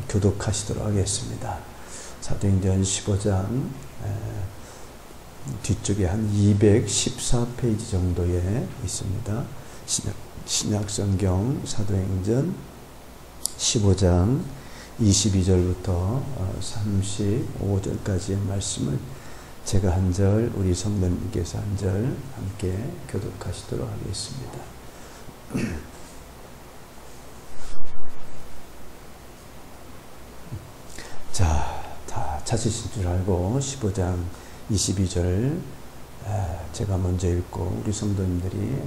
교독하시도록 하겠습니다. 사도행전 15장 뒤쪽에 한 214페이지 정도에 있습니다. 신약성경 사도행전 15장 22절부터 35절까지의 말씀을 제가 한 절, 우리 성도님께서 한 절 함께 교독하시도록 하겠습니다. 자, 다 찾으신 줄 알고 15장 22절 제가 먼저 읽고 우리 성도님들이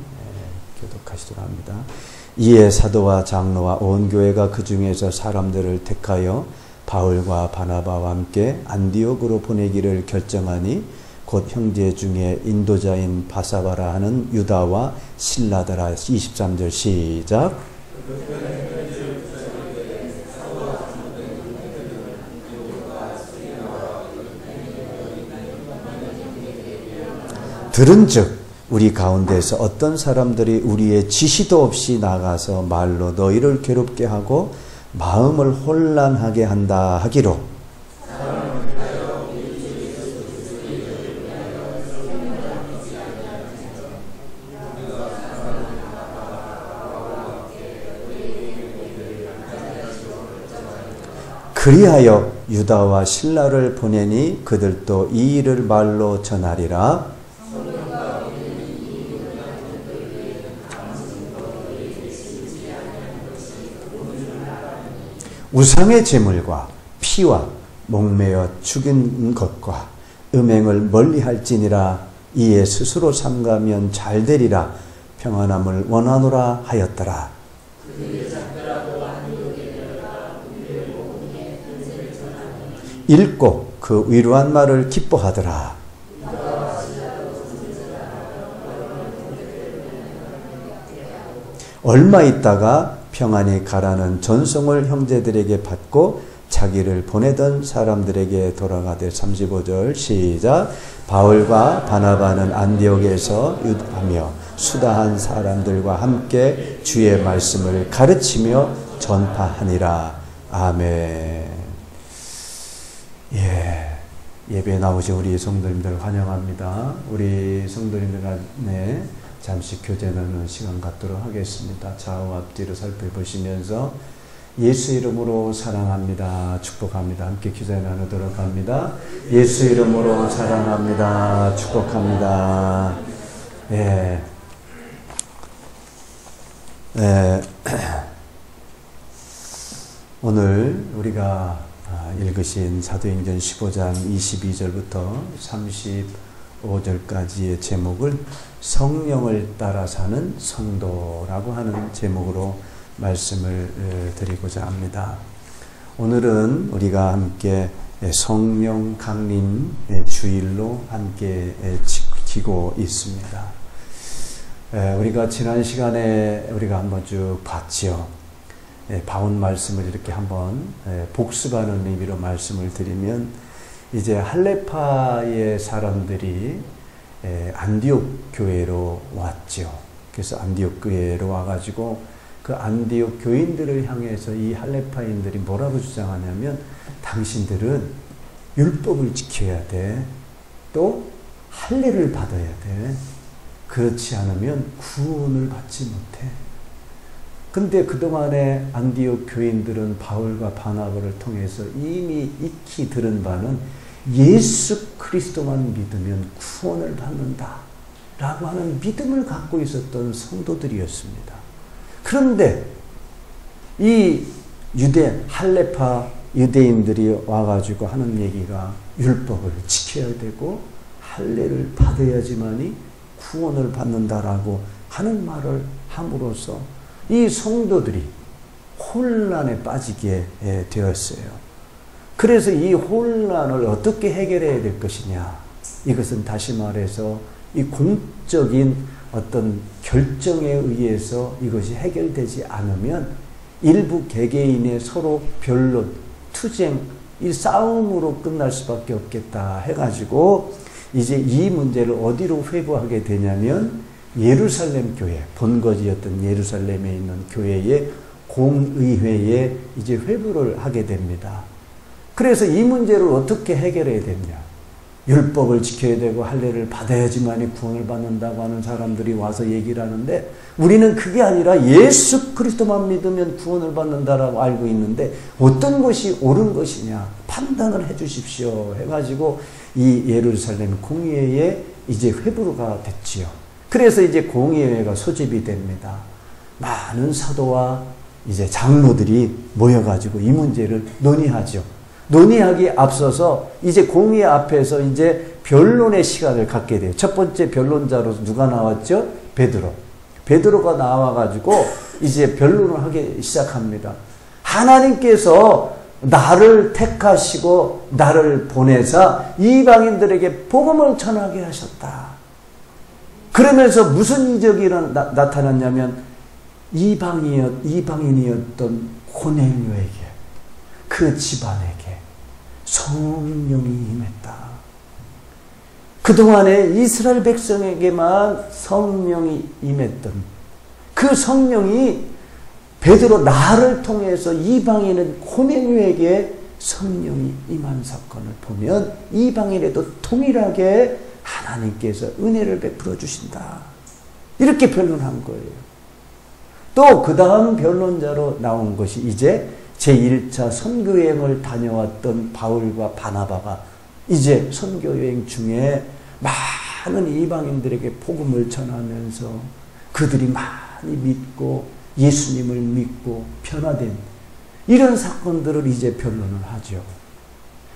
교독하시도록 합니다. 이에 사도와 장로와 온 교회가 그 중에서 사람들을 택하여 바울과 바나바와 함께 안디옥으로 보내기를 결정하니 곧 형제 중에 인도자인 바사바라 하는 유다와 실라더라. 23절 시작. 들은즉 우리 가운데서 어떤 사람들이 우리의 지시도 없이 나가서 말로 너희를 괴롭게 하고 마음을 혼란하게 한다 하기로 그리하여 유다와 실라를 보내니 그들도 이 일을 말로 전하리라. 우상의 제물과 피와 목매어 죽인 것과 음행을 멀리할지니라. 이에 스스로 삼가면 잘되리라. 평안함을 원하노라 하였더라. 읽고 그 위로한 말을 기뻐하더라. 얼마 있다가 평안히 가라는 전송을 형제들에게 받고 자기를 보내던 사람들에게 돌아가되 35절 시작. 바울과 바나바는 안디옥에서 유다하며 수다한 사람들과 함께 주의 말씀을 가르치며 전파하니라. 아멘. 예배에 나오신 우리 성도님들 환영합니다. 우리 성도님들 간에 잠시 교제 나누는 시간 갖도록 하겠습니다. 좌우 앞뒤로 살펴보시면서 예수 이름으로 사랑합니다. 축복합니다. 함께 교제 나누도록 합니다. 예수 이름으로 사랑합니다. 축복합니다. 오늘 우리가 읽으신 사도행전 15장 22절부터 35절까지의 제목을 성령을 따라 사는 성도라고 하는 제목으로 말씀을 드리고자 합니다. 오늘은 우리가 함께 성령 강림 주일로 함께 지키고 있습니다. 우리가 지난 시간에 우리가 한번 쭉 봤죠. 봐온 말씀을 이렇게 한번 복습하는 의미로 말씀을 드리면 이제 할레파의 사람들이 안디옥 교회로 왔죠. 그래서 안디옥 교회로 와가지고 그 안디옥 교인들을 향해서 이 할레파인들이 뭐라고 주장하냐면 당신들은 율법을 지켜야 돼. 또 할례를 받아야 돼. 그렇지 않으면 구원을 받지 못해. 근데 그동안에 안디옥 교인들은 바울과 바나바를 통해서 이미 익히 들은 바는 예수 그리스도만 믿으면 구원을 받는다 라고 하는 믿음을 갖고 있었던 성도들이었습니다. 그런데 이 할레파 유대인들이 와가지고 하는 얘기가 율법을 지켜야 되고 할례를 받아야지만이 구원을 받는다라고 하는 말을 함으로써 이 성도들이 혼란에 빠지게 되었어요. 그래서 이 혼란을 어떻게 해결해야 될 것이냐. 이것은 다시 말해서 이 공적인 어떤 결정에 의해서 이것이 해결되지 않으면 일부 개개인의 서로 변론, 투쟁, 이 싸움으로 끝날 수밖에 없겠다 해가지고 이제 이 문제를 어디로 회부하게 되냐면 예루살렘 교회, 본거지였던 예루살렘에 있는 교회에 공의회에 이제 회부를 하게 됩니다. 그래서 이 문제를 어떻게 해결해야 되냐? 율법을 지켜야 되고 할례를 받아야지만이 구원을 받는다고 하는 사람들이 와서 얘기를 하는데, 우리는 그게 아니라 예수 그리스도만 믿으면 구원을 받는다라고 알고 있는데 어떤 것이 옳은 것이냐 판단을 해 주십시오 해가지고 이 예루살렘 공의회에 이제 회부가 됐지요. 그래서 이제 공의회가 소집이 됩니다. 많은 사도와 이제 장로들이 모여가지고 이 문제를 논의하죠. 논의하기 앞서서 이제 공의 앞에서 이제 변론의 시간을 갖게 돼요. 첫 번째 변론자로 누가 나왔죠? 베드로. 베드로가 나와가지고 이제 변론을 하기 시작합니다. 하나님께서 나를 택하시고 나를 보내사 이방인들에게 복음을 전하게 하셨다. 그러면서 무슨 이적이 나타났냐면 이방인이었던 고넬료에게, 그 집안에게 성령이 임했다. 그동안에 이스라엘 백성에게만 성령이 임했던 그 성령이 베드로 나를 통해서 이방인은 고넬료에게 성령이 임한 사건을 보면 이방인에도 동일하게 하나님께서 은혜를 베풀어 주신다. 이렇게 변론한 거예요. 또 그 다음 변론자로 나온 것이 이제 제1차 선교여행을 다녀왔던 바울과 바나바가 이제 선교여행 중에 많은 이방인들에게 복음을 전하면서 그들이 많이 믿고 예수님을 믿고 변화된 이런 사건들을 이제 변론을 하죠.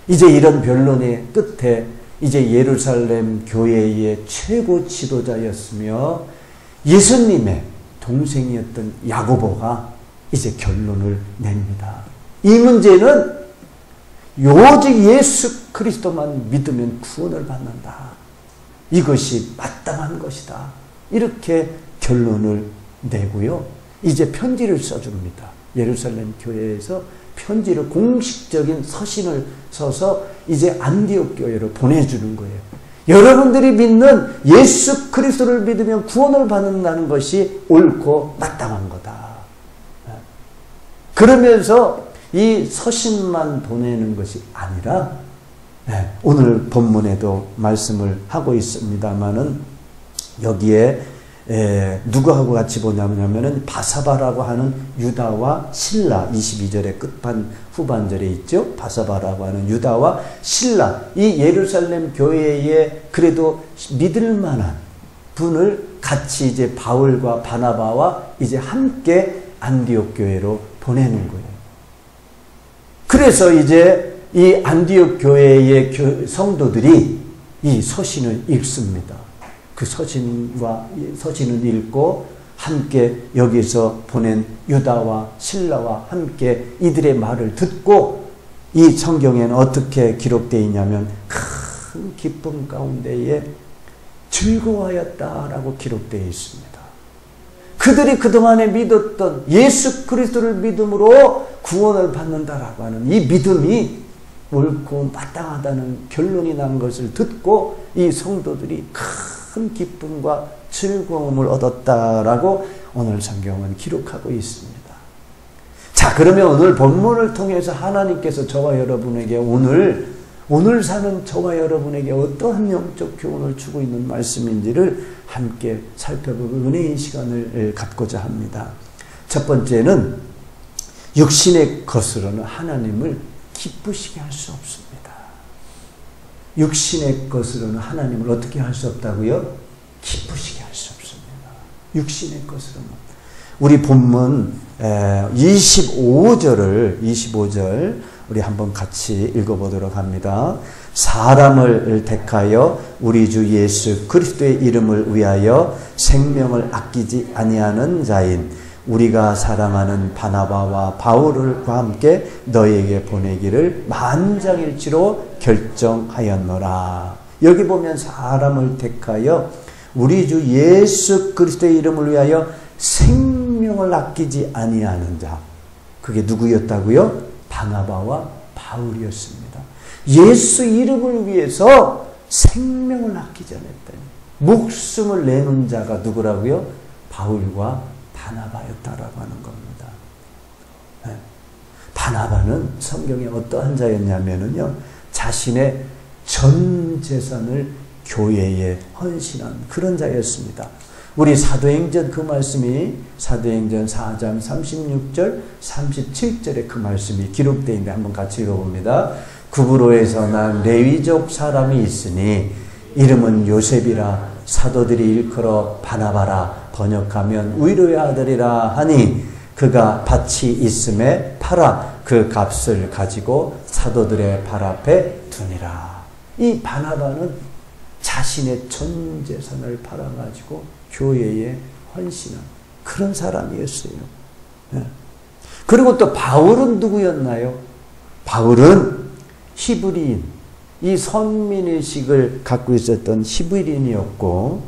이제 이런 변론의 끝에 이제 예루살렘 교회의 최고 지도자였으며 예수님의 동생이었던 야고보가 이제 결론을 냅니다. 이 문제는 오직 예수 그리스도만 믿으면 구원을 받는다. 이것이 마땅한 것이다. 이렇게 결론을 내고요. 이제 편지를 써줍니다. 예루살렘 교회에서 편지를, 공식적인 서신을 써서 이제 안디옥 교회로 보내주는 거예요. 여러분들이 믿는 예수 그리스도를 믿으면 구원을 받는다는 것이 옳고 마땅한 거다. 그러면서 이 서신만 보내는 것이 아니라 오늘 본문에도 말씀을 하고 있습니다마는 여기에 누구하고 같이 보냐면은 바사바라고 하는 유다와 실라, 22절의 후반절에 있죠. 바사바라고 하는 유다와 실라, 이 예루살렘 교회에 그래도 믿을 만한 분을 같이 이제 바울과 바나바와 이제 함께 안디옥 교회로 보내는 거예요. 그래서 이제 이 안디옥 교회의 성도들이 이 서신을 읽습니다. 그 서신을 읽고 함께 여기서 보낸 유다와 실라와 함께 이들의 말을 듣고 이 성경에는 어떻게 기록되어 있냐면 큰 기쁨 가운데에 즐거워하였다라고 기록되어 있습니다. 그들이 그동안에 믿었던 예수 그리스도를 믿음으로 구원을 받는다라고 하는 이 믿음이 옳고 마땅하다는 결론이 난 것을 듣고 이 성도들이 큰 기쁨과 즐거움을 얻었다라고 오늘 성경은 기록하고 있습니다. 자, 그러면 오늘 본문을 통해서 하나님께서 저와 여러분에게 오늘 사는 저와 여러분에게 어떠한 영적 교훈을 주고 있는 말씀인지를 함께 살펴보고 은혜의 시간을 갖고자 합니다. 첫 번째는 육신의 것으로는 하나님을 기쁘시게 할 수 없습니다. 육신의 것으로는 하나님을 어떻게 할 수 없다고요? 기쁘시게 할 수 없습니다. 육신의 것으로는. 우리 본문 25절 우리 한번 같이 읽어보도록 합니다. 사람을 택하여 우리 주 예수 그리스도의 이름을 위하여 생명을 아끼지 아니하는 자인 우리가 사랑하는 바나바와 바울과 함께 너희에게 보내기를 만장일치로 결정하였노라. 여기 보면 사람을 택하여 우리 주 예수 그리스도의 이름을 위하여 생명을 아끼지 아니하는 자. 그게 누구였다고요? 바나바와 바울이었습니다. 예수 이름을 위해서 생명을 아끼지 않았다니. 목숨을 내는 자가 누구라고요? 바울과 바나바였다라고 하는 겁니다. 바나바는 성경에 어떠한 자였냐면요, 자신의 전 재산을 교회에 헌신한 그런 자였습니다. 우리 사도행전 그 말씀이 사도행전 4장 36절 37절에 그 말씀이 기록되어 있는데 한번 같이 읽어봅니다. 구브로에서 난 레위족 사람이 있으니 이름은 요셉이라 사도들이 일컬어 바나바라 번역하면 위로의 아들이라 하니 그가 밭이 있음에 팔아 그 값을 가지고 사도들의 발 앞에 두니라. 이 바나바는 자신의 전 재산을 팔아가지고 교회에 헌신한 그런 사람이었어요. 그리고 또 바울은 누구였나요? 바울은 히브리인, 이 선민의식을 갖고 있었던 히브리인이었고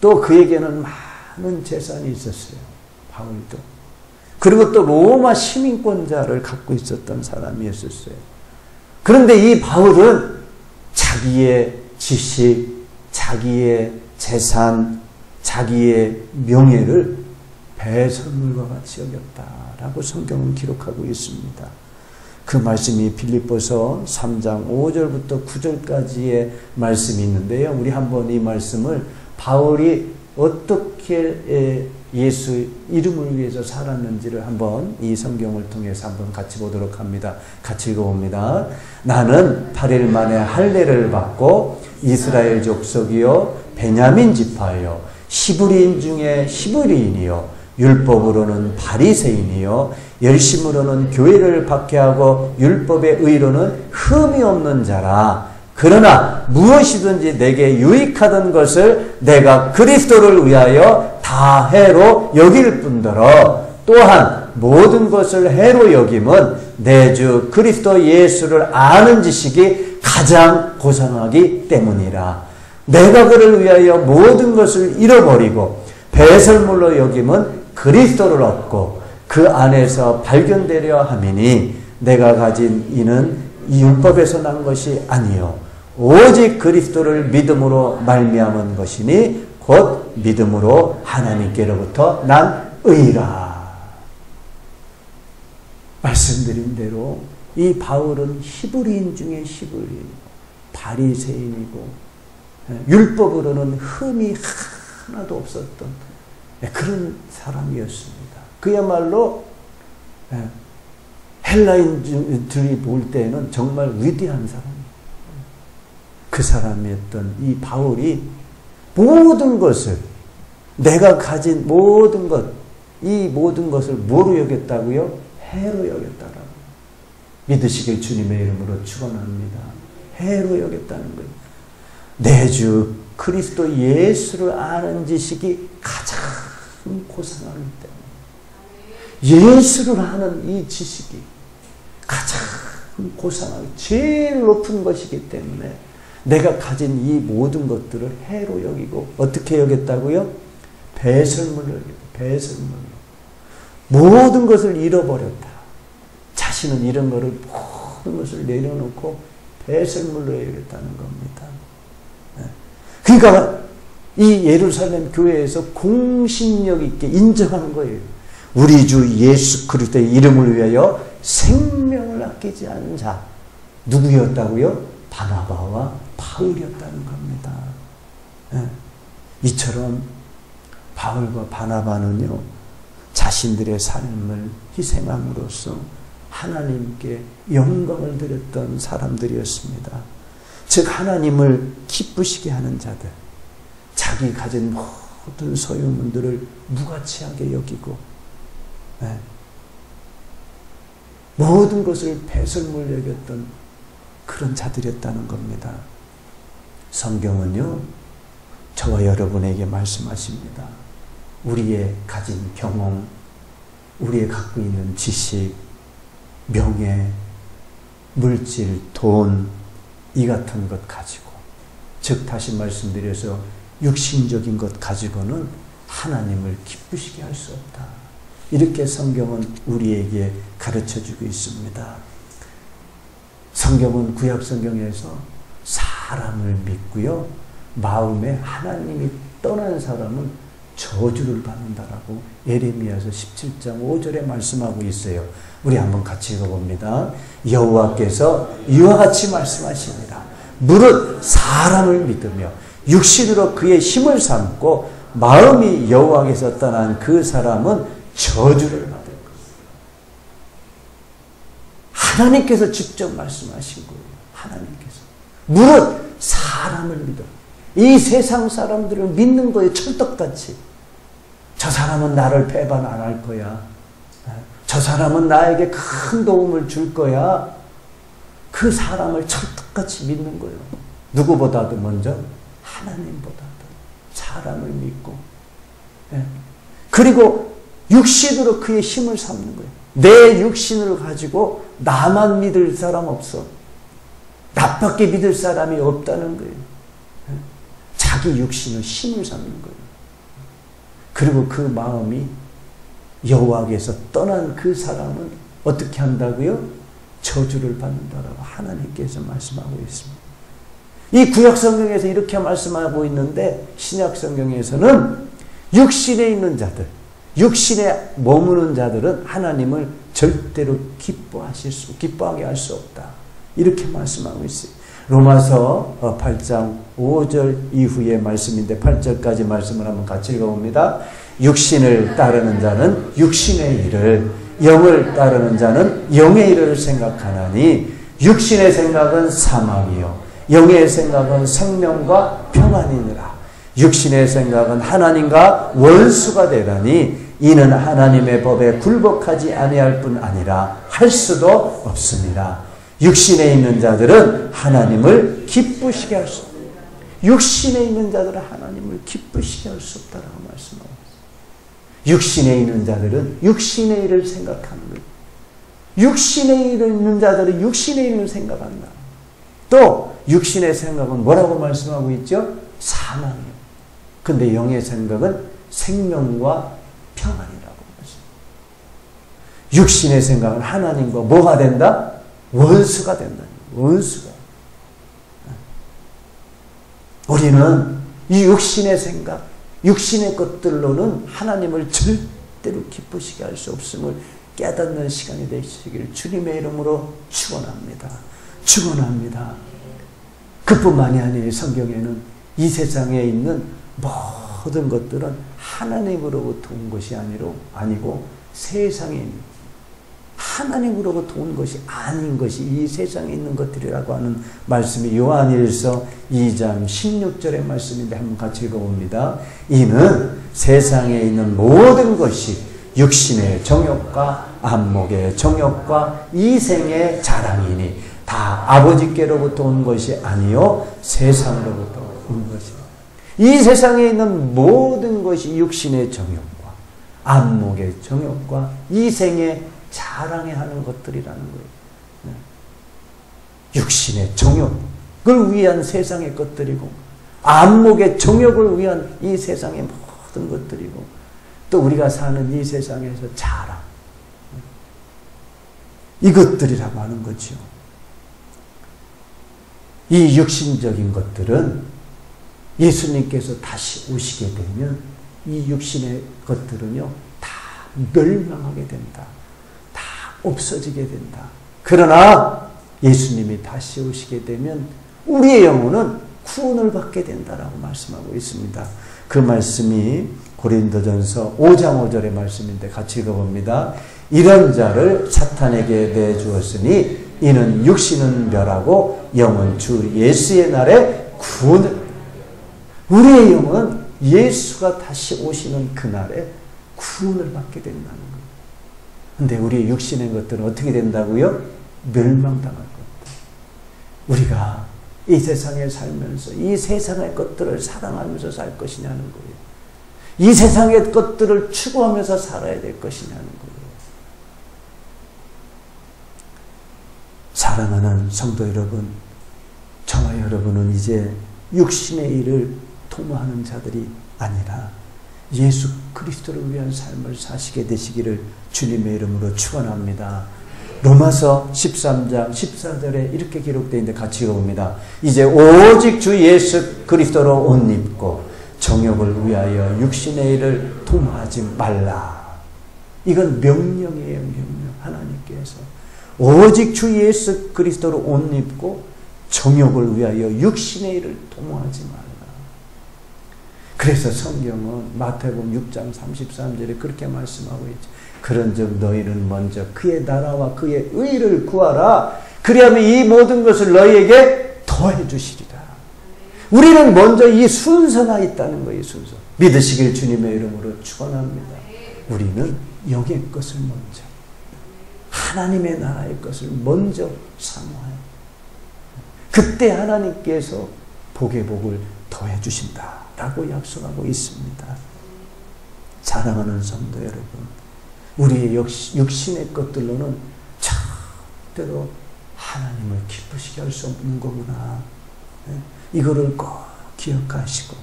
또 그에게는 많은 재산이 있었어요. 바울도. 그리고 또 로마 시민권자를 갖고 있었던 사람이었어요. 그런데 이 바울은 자기의 지식, 자기의 재산, 자기의 명예를 배설물과 같이 여겼다라고 성경은 기록하고 있습니다. 그 말씀이 빌립보서 3장 5절부터 9절까지의 말씀이 있는데요. 우리 한번 이 말씀을 바울이 어떻게 예수 이름을 위해서 살았는지를 한번 이 성경을 통해서 한번 같이 보도록 합니다. 같이 읽어봅니다. 나는 8일 만에 할례를 받고 이스라엘 족속이요 베냐민 지파요 히브리인 중에 히브리인이요 율법으로는 바리새인이요 열심으로는 교회를 박해하고 율법의 의로는 흠이 없는 자라. 그러나 무엇이든지 내게 유익하던 것을 내가 그리스도를 위하여 다 해로 여길 뿐더러 또한 모든 것을 해로 여김은 내 주 그리스도 예수를 아는 지식이 가장 고상하기 때문이라. 내가 그를 위하여 모든 것을 잃어버리고 배설물로 여김은 그리스도를 얻고 그 안에서 발견되려 함이니 내가 가진 이는 이 율법에서 난 것이 아니요 오직 그리스도를 믿음으로 말미암은 것이니 곧 믿음으로 하나님께로부터 난 의라. 말씀드린 대로 이 바울은 히브리인 중에 히브리인, 바리새인이고 율법으로는 흠이 하나도 없었던 그런 사람이었습니다. 그야말로 헬라인들이 볼 때는 정말 위대한 사람이에요. 그 사람이었던 이 바울이 모든 것을 내가 가진 모든 것, 이 모든 것을 뭐로 여겼다고요? 해로 여겼다라고. 믿으시길 주님의 이름으로 축원합니다. 해로 여겼다는 거예요. 내 주 그리스도 예수를 아는 지식이 가장 고상하기 때문에 예수를 아는 이 지식이 가장 고상하고 제일 높은 것이기 때문에 내가 가진 이 모든 것들을 해로 여기고 어떻게 여겼다고요? 배설물로 여기고 배설물로 모든 것을 잃어버렸다. 자신은 이런 거를 모든 것을 내려놓고 배설물로 여겼다는 겁니다. 그러니까 이 예루살렘 교회에서 공신력 있게 인정한 거예요. 우리 주 예수 그리스도의 이름을 위하여 생명을 아끼지 않은 자 누구였다고요? 바나바와 바울이었다는 겁니다. 이처럼 바울과 바나바는요 자신들의 삶을 희생함으로써 하나님께 영광을 드렸던 사람들이었습니다. 즉 하나님을 기쁘시게 하는 자들, 자기 가진 모든 소유물들을 무가치하게 여기고 모든 것을 배설물 여겼던 그런 자들이었다는 겁니다. 성경은요 저와 여러분에게 말씀하십니다. 우리의 가진 경험, 우리의 갖고 있는 지식, 명예, 물질, 돈, 이 같은 것 가지고, 즉 다시 말씀드려서 육신적인 것 가지고는 하나님을 기쁘시게 할 수 없다. 이렇게 성경은 우리에게 가르쳐주고 있습니다. 성경은 구약 성경에서 사람을 믿고요 마음에 하나님이 떠난 사람은 저주를 받는다라고 예레미야서 17장 5절에 말씀하고 있어요. 우리 한번 같이 읽어봅니다. 여호와께서 이와 같이 말씀하십니다. 무릇 사람을 믿으며 육신으로 그의 힘을 삼고 마음이 여호와께서 떠난 그 사람은 저주를 받을 것입니다. 하나님께서 직접 말씀하신 거예요. 하나님께서. 무릇 사람을 믿어. 이 세상 사람들을 믿는 거예요. 철떡같이. 저 사람은 나를 배반 안 할 거야. 저 사람은 나에게 큰 도움을 줄 거야. 그 사람을 철떡같이 믿는 거예요. 누구보다도 먼저 하나님보다도 사람을 믿고, 그리고 육신으로 그의 힘을 삼는 거예요. 내 육신을 가지고 나만 믿을 사람 없어. 나밖에 믿을 사람이 없다는 거예요. 자기 육신을 힘을 삼는 거예요. 그리고 그 마음이 여호와께서 떠난 그 사람은 어떻게 한다고요? 저주를 받는다라고 하나님께서 말씀하고 있습니다. 이 구약성경에서 이렇게 말씀하고 있는데 신약성경에서는 육신에 있는 자들, 육신에 머무는 자들은 하나님을 절대로 기뻐하게 할 수 없다. 이렇게 말씀하고 있어요. 로마서 8장 5절 이후의 말씀인데 8절까지 말씀을 한번 같이 읽어봅니다. 육신을 따르는 자는 육신의 일을, 영을 따르는 자는 영의 일을 생각하나니 육신의 생각은 사망이요 영의 생각은 생명과 평안이니라. 육신의 생각은 하나님과 원수가 되다니 이는 하나님의 법에 굴복하지 아니할 뿐 아니라 할 수도 없습니다. 육신에 있는 자들은 하나님을 기쁘시게 할 수 없다. 육신에 있는 자들은 하나님을 기쁘시게 할 수 없다라고 말씀하고 있습니다. 육신에 있는 자들은 육신의 일을 생각하는 거예요. 육신에 있는 자들은 육신의 일을 생각한다. 또 육신의 생각은 뭐라고 말씀하고 있죠? 사망이에요. 근데 영의 생각은 생명과 평안이라고 말씀합니다. 육신의 생각은 하나님과 뭐가 된다? 원수가 된다. 원수가. 우리는 이 육신의 생각, 육신의 것들로는 하나님을 절대로 기쁘시게 할 수 없음을 깨닫는 시간이 되시기를 주님의 이름으로 축원합니다. 축원합니다. 그뿐만이 아니에요. 성경에는 이 세상에 있는 모든 것들은 하나님으로부터 온 것이 아니고 세상에 있는 하나님으로부터 온 것이 아닌 것이 이 세상에 있는 것들이라고 하는 말씀이 요한일서 2장 16절의 말씀인데 한번 같이 읽어봅니다. 이는 세상에 있는 모든 것이 육신의 정욕과 안목의 정욕과 이생의 자랑이니 다 아버지께로부터 온 것이 아니요 세상으로부터 온 것이다. 이 세상에 있는 모든 것이 육신의 정욕과 안목의 정욕과 이생의 자랑해 하는 것들이라는 거예요. 육신의 정욕을 위한 세상의 것들이고 안목의 정욕을 위한 이 세상의 모든 것들이고 또 우리가 사는 이 세상에서 자랑 이것들이라고 하는 거죠. 이 육신적인 것들은 예수님께서 다시 오시게 되면 이 육신의 것들은요 다 멸망하게 된다. 없어지게 된다. 그러나 예수님이 다시 오시게 되면 우리의 영혼은 구원을 받게 된다라고 말씀하고 있습니다. 그 말씀이 고린도전서 5장 5절의 말씀인데 같이 읽어봅니다. 이런 자를 사탄에게 내주었으니 이는 육신은 멸하고 영은 주 예수의 날에 구원을 우리의 영은 예수가 다시 오시는 그날에 구원을 받게 된다는 거예요. 근데 우리의 육신의 것들은 어떻게 된다고요? 멸망당할 것들. 우리가 이 세상에 살면서 이 세상의 것들을 사랑하면서 살 것이냐는 거예요. 이 세상의 것들을 추구하면서 살아야 될 것이냐는 거예요. 사랑하는 성도 여러분, 저와 여러분은 이제 육신의 일을 도모하는 자들이 아니라 예수 그리스도를 위한 삶을 사시게 되시기를 주님의 이름으로 축원합니다. 로마서 13장 14절에 이렇게 기록되어 있는데 같이 읽어봅니다. 이제 오직 주 예수 그리스도로 옷 입고 정욕을 위하여 육신의 일을 도모하지 말라. 이건 명령이에요. 명령. 하나님께서 오직 주 예수 그리스도로 옷 입고 정욕을 위하여 육신의 일을 도모하지 말라. 그래서 성경은 마태복음 6장 33절에 그렇게 말씀하고 있죠. 그런즉 너희는 먼저 그의 나라와 그의 의를 구하라. 그리하면 이 모든 것을 너희에게 더해 주시리라. 우리는 먼저 이 순서가 있다는 거예요. 순서. 믿으시길 주님의 이름으로 축원합니다. 우리는 영의 것을 먼저, 하나님의 나라의 것을 먼저 사모해요. 그때 하나님께서 복의 복을 더해 주신다라고 약속하고 있습니다. 사랑하는 성도 여러분, 우리의 육신의 것들로는 절대로 하나님을 기쁘시게 할 수 없는 거구나. 이거를 꼭 기억하시고,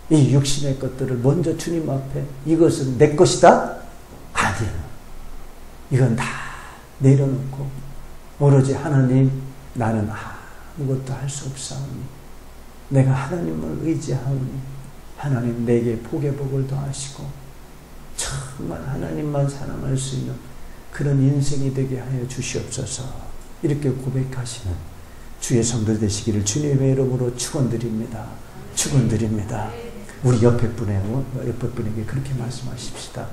이 육신의 것들을 먼저 주님 앞에 이것은 내 것이다? 아니에요. 이건 다 내려놓고 오로지 하나님, 나는 아무것도 할 수 없사오니 내가 하나님을 의지하오니 하나님 내게 복의 복을 더하시고 정말 하나님만 사랑할 수 있는 그런 인생이 되게 하여 주시옵소서. 이렇게 고백하시는 주의 성도 되시기를 주님의 이름으로 축원드립니다. 축원드립니다. 우리 옆에 분에게 그렇게 말씀하십시다.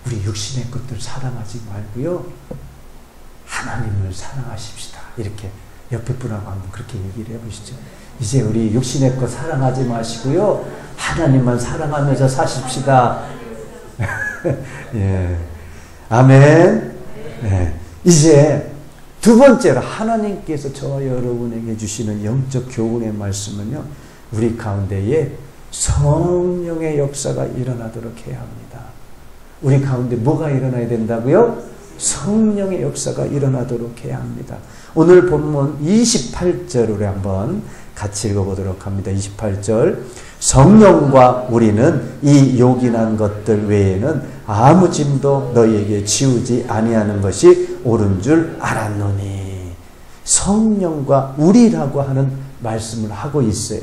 우리 육신의 것들 사랑하지 말고요, 하나님을 사랑하십시다. 이렇게 옆에 분하고 한번 그렇게 얘기를 해보시죠. 이제 우리 육신의 것 사랑하지 마시고요, 하나님만 사랑하면서 사십시다. 예. 아멘. 예. 이제 두 번째로 하나님께서 저와 여러분에게 주시는 영적 교훈의 말씀은요, 우리 가운데에 성령의 역사가 일어나도록 해야 합니다. 우리 가운데 뭐가 일어나야 된다고요? 성령의 역사가 일어나도록 해야 합니다. 오늘 본문 28절을 한번 같이 읽어보도록 합니다. 28절. 성령과 우리는 이 요긴한 것들 외에는 아무 짐도 너희에게 지우지 아니하는 것이 옳은 줄 알았노니. 성령과 우리라고 하는 말씀을 하고 있어요.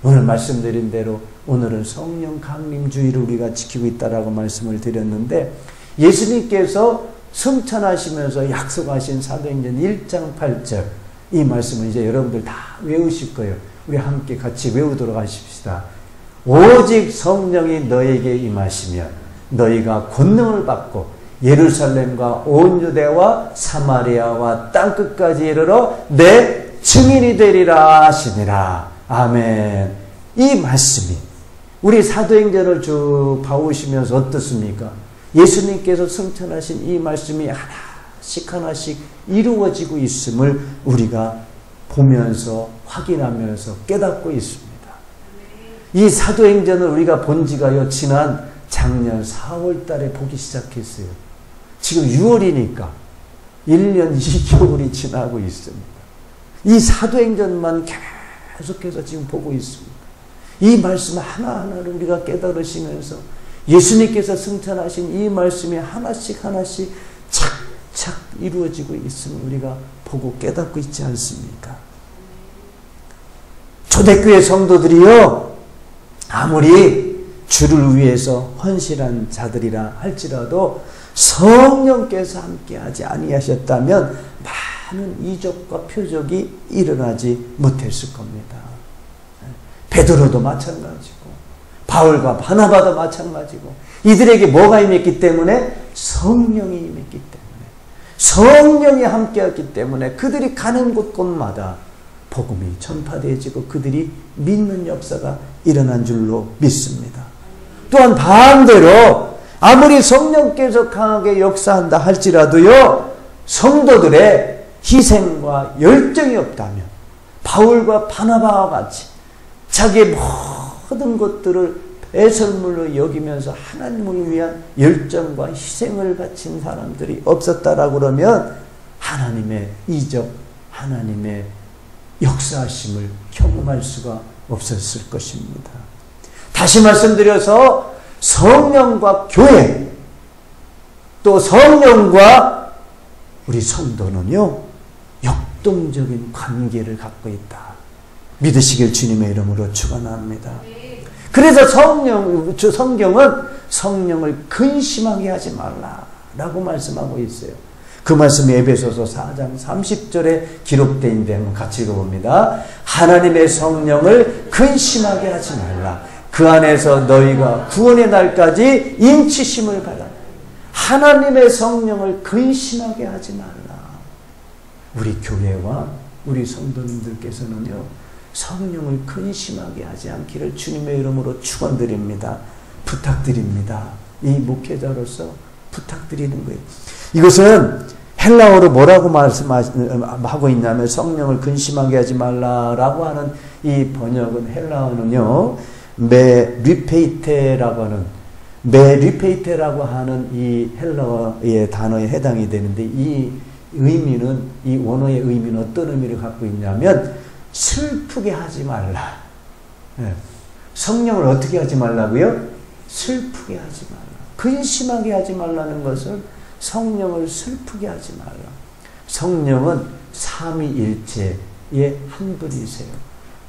오늘 말씀드린 대로 오늘은 성령 강림주의를 우리가 지키고 있다라고 말씀을 드렸는데, 예수님께서 승천하시면서 약속하신 사도행전 1장 8절, 이 말씀을 이제 여러분들 다 외우실 거예요. 우리 함께 같이 외우도록 하십시다. 오직 성령이 너에게 임하시면 너희가 권능을 받고 예루살렘과 온 유대와 사마리아와 땅끝까지 이르러 내 증인이 되리라 하시니라. 아멘. 이 말씀이 우리 사도행전을 쭉 봐오시면서 어떻습니까? 예수님께서 승천하신 이 말씀이 하나씩 하나씩 이루어지고 있음을 우리가 보면서 확인하면서 깨닫고 있습니다. 이 사도행전을 우리가 본 지가요, 지난 작년 4월 달에 보기 시작했어요. 지금 6월이니까 1년 2개월이 지나고 있습니다. 이 사도행전만 계속해서 지금 보고 있습니다. 이 말씀 하나하나를 우리가 깨달으시면서 예수님께서 승천하신 이 말씀이 하나씩 하나씩 착착 이루어지고 있음을 우리가 보고 깨닫고 있지 않습니까? 초대교회 성도들이요, 아무리 주를 위해서 헌신한 자들이라 할지라도 성령께서 함께하지 아니하셨다면 많은 이적과 표적이 일어나지 못했을 겁니다. 베드로도 마찬가지고 바울과 바나바도 마찬가지고, 이들에게 뭐가 임했기 때문에? 성령이 임했기 때문에, 성령이 함께했기 때문에 그들이 가는 곳곳마다 복음이 전파되어지고 그들이 믿는 역사가 일어난 줄로 믿습니다. 또한 반대로 아무리 성령께서 강하게 역사한다 할지라도요, 성도들의 희생과 열정이 없다면 바울과 바나바와 같이 자기의 모든 것들을 배설물로 여기면서 하나님을 위한 열정과 희생을 바친 사람들이 없었다라고 그러면 하나님의 이적, 하나님의 역사하심을 경험할 수가 없었을 것입니다. 다시 말씀드려서 성령과 교회, 또 성령과 우리 성도는요, 역동적인 관계를 갖고 있다. 믿으시길 주님의 이름으로 축원합니다. 그래서 성경은 성령을 근심하게 하지 말라라고 말씀하고 있어요. 그 말씀이 에베소서 4장 30절에 기록되어 있는데 한번 같이 읽어봅니다. 하나님의 성령을 근심하게 하지 말라. 그 안에서 너희가 구원의 날까지 인치심을 받아. 하나님의 성령을 근심하게 하지 말라. 우리 교회와 우리 성도님들께서는요, 성령을 근심하게 하지 않기를 주님의 이름으로 축원드립니다. 부탁드립니다. 이 목회자로서 부탁드리는 거예요. 이것은 헬라어로 뭐라고 말씀하고 있냐면 성령을 근심하게 하지 말라라고 하는 이 번역은 헬라어는요, 메리페이테라고 하는 이 헬라어의 단어에 해당이 되는데, 이 의미는, 이 원어의 의미는 어떤 의미를 갖고 있냐면 슬프게 하지 말라. 성령을 어떻게 하지 말라고요? 슬프게 하지 말라. 근심하게 하지 말라는 것은 성령을 슬프게 하지 말라. 성령은 삼위일체의 한 분이세요.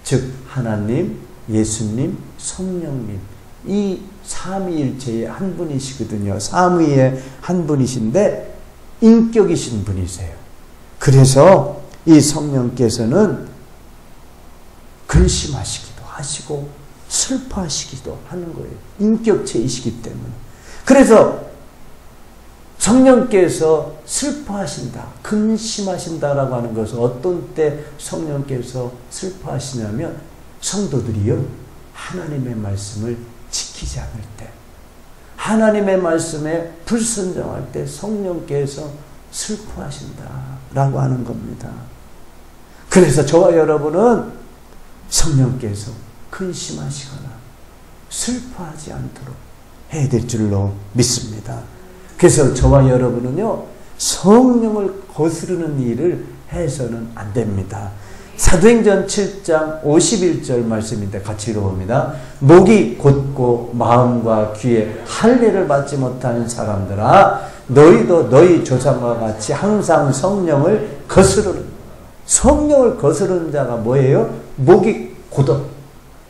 즉 하나님, 예수님, 성령님, 이 삼위일체의 한 분이시거든요. 삼위의 한 분이신데 인격이신 분이세요. 그래서 이 성령께서는 근심하시기도 하시고 슬퍼하시기도 하는 거예요. 인격체이시기 때문에. 그래서 성령께서 슬퍼하신다, 근심하신다라고 하는 것은 어떤 때 성령께서 슬퍼하시냐면 성도들이요, 하나님의 말씀을 지키지 않을 때, 하나님의 말씀에 불순종할 때 성령께서 슬퍼하신다라고 하는 겁니다. 그래서 저와 여러분은 성령께서 근심하시거나 슬퍼하지 않도록 해야 될 줄로 믿습니다. 그래서 저와 여러분은요, 성령을 거스르는 일을 해서는 안 됩니다. 사도행전 7장 51절 말씀인데 같이 읽어봅니다. 목이 곧고 마음과 귀에 할례를 받지 못하는 사람들아, 너희도 너희 조상과 같이 항상 성령을 거스르는, 성령을 거스르는 자가 뭐예요? 목이 곧어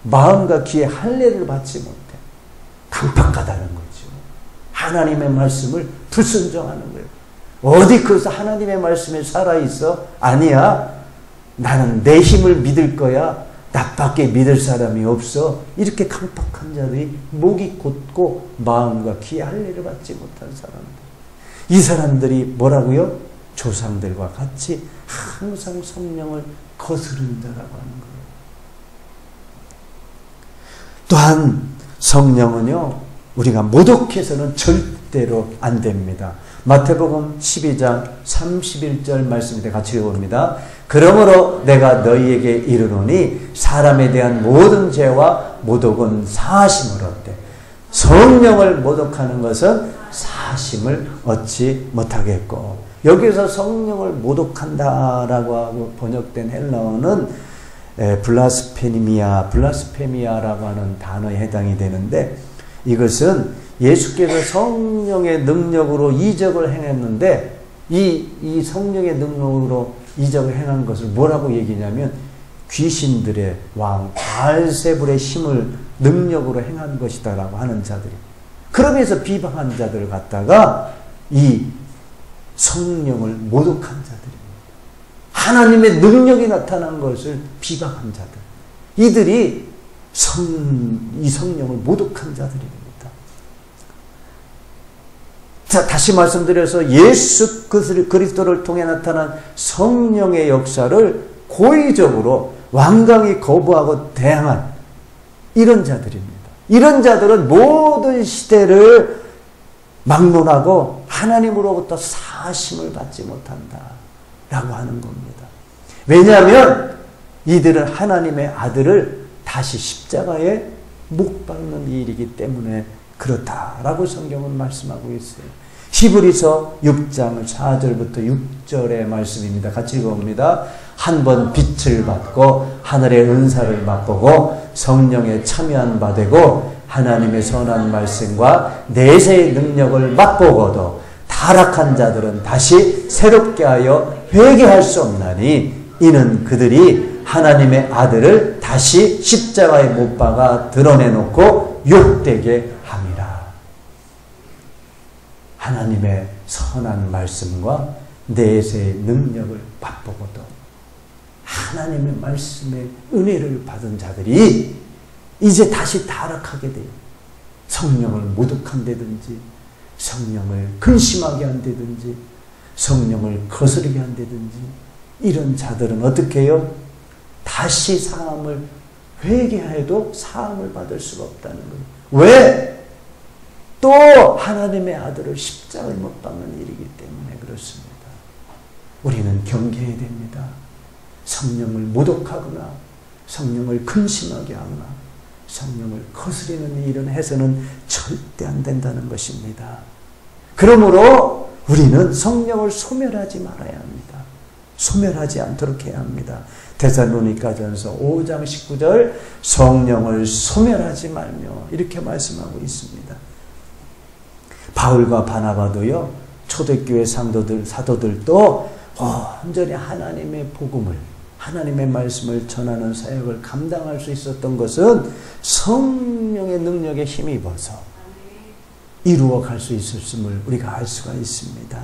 마음과 귀에 할례를 받지 못해 강팍하다는 거죠. 하나님의 말씀을 불순종하는 거예요. 어디 그래서 하나님의 말씀에 살아있어? 아니야. 나는 내 힘을 믿을 거야. 나밖에 믿을 사람이 없어. 이렇게 강팍한 자들이 목이 곧고 마음과 귀에 할례를 받지 못한 사람들. 이 사람들이 뭐라고요? 조상들과 같이 항상 성령을 거스르는 자라고 하는 거예요. 또한 성령은요, 우리가 모독해서는 절대로 안 됩니다. 마태복음 12장 31절 말씀인데 같이 읽어봅니다. 그러므로 내가 너희에게 이르노니 사람에 대한 모든 죄와 모독은 사하심을 얻되 성령을 모독하는 것은 사하심을 얻지 못하겠고, 여기서 성령을 모독한다라고 하고 번역된 헬라어는 블라스페미아라고 하는 단어에 해당이 되는데, 이것은 예수께서 성령의 능력으로 이적을 행했는데, 이 성령의 능력으로 이적을 행한 것을 뭐라고 얘기냐면 귀신들의 왕 바알세불의 힘을 능력으로 행한 것이다라고 하는 자들이, 그러면서 비방한 자들을 갖다가 이 성령을 모독한 자들입니다. 하나님의 능력이 나타난 것을 비방한 자들, 이들이 이 성령을 모독한 자들입니다. 자, 다시 말씀드려서 예수 그리스도를 통해 나타난 성령의 역사를 고의적으로 완강히 거부하고 대항한 이런 자들입니다. 이런 자들은 모든 시대를 막론하고 하나님으로부터 사심을 받지 못한다라고 하는 겁니다. 왜냐하면 이들은 하나님의 아들을 다시 십자가에 못 박는 일이기 때문에 그렇다라고 성경은 말씀하고 있어요. 히브리서 6장 4절부터 6절의 말씀입니다. 같이 읽어봅니다. 한 번 빛을 받고 하늘의 은사를 맛보고 성령에 참여한 바 되고 하나님의 선한 말씀과 내세의 능력을 맛보고도 타락한 자들은 다시 새롭게 하여 회개할 수 없나니 이는 그들이 하나님의 아들을 다시 십자가에 못 박아 드러내놓고 욕되게 함이라. 하나님의 선한 말씀과 내세의 능력을 맛보고도 하나님의 말씀의 은혜를 받은 자들이 이제 다시 타락하게 돼요. 성령을 모독한다든지, 성령을 근심하게 한다든지, 성령을 거스르게 한다든지, 이런 자들은 어떻게 해요? 다시 사함을 회개해도 사함을 받을 수가 없다는 거예요. 왜? 또 하나님의 아들을 십자가에 못 박는 일이기 때문에 그렇습니다. 우리는 경계해야 됩니다. 성령을 모독하거나 성령을 근심하게 하거나 성령을 거스리는 일은 해서는 절대 안 된다는 것입니다. 그러므로 우리는 성령을 소멸하지 말아야 합니다. 소멸하지 않도록 해야 합니다. 데살로니가전서 5장 19절 성령을 소멸하지 말며 이렇게 말씀하고 있습니다. 바울과 바나바도요, 초대교회 사도들도 온전히 하나님의 복음을, 하나님의 말씀을 전하는 사역을 감당할 수 있었던 것은 성령의 능력에 힘입어서 이루어갈 수 있었음을 우리가 알 수가 있습니다.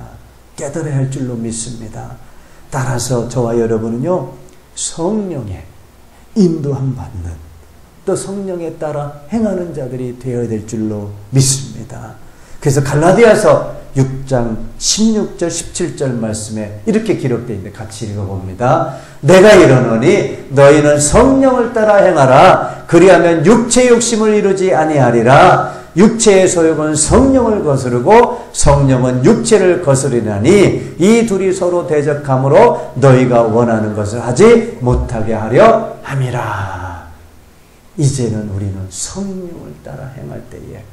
깨달아야 할 줄로 믿습니다. 따라서 저와 여러분은요, 성령의 인도함 받는, 또 성령에 따라 행하는 자들이 되어야 될 줄로 믿습니다. 그래서 갈라디아서 6장 16절 17절 말씀에 이렇게 기록되어 있는데 같이 읽어봅니다. 내가 이르노니 너희는 성령을 따라 행하라. 그리하면 육체의 욕심을 이루지 아니하리라. 육체의 소욕은 성령을 거스르고 성령은 육체를 거스르나니 이 둘이 서로 대적함으로 너희가 원하는 것을 하지 못하게 하려 함이라. 이제는 우리는 성령을 따라 행할 때에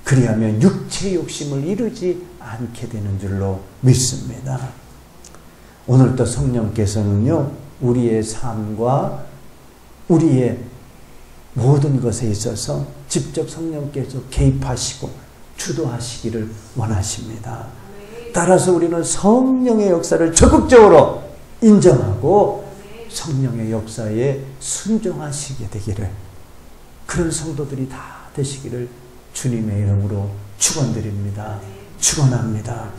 그리하면 육체의 욕심을 이루지 않게 되는 줄로 믿습니다. 오늘도 성령께서는요, 우리의 삶과 우리의 모든 것에 있어서 직접 성령께서 개입하시고 주도하시기를 원하십니다. 따라서 우리는 성령의 역사를 적극적으로 인정하고 성령의 역사에 순종하시게 되기를, 그런 성도들이 다 되시기를 주님의 이름으로 축원드립니다. 축원합니다.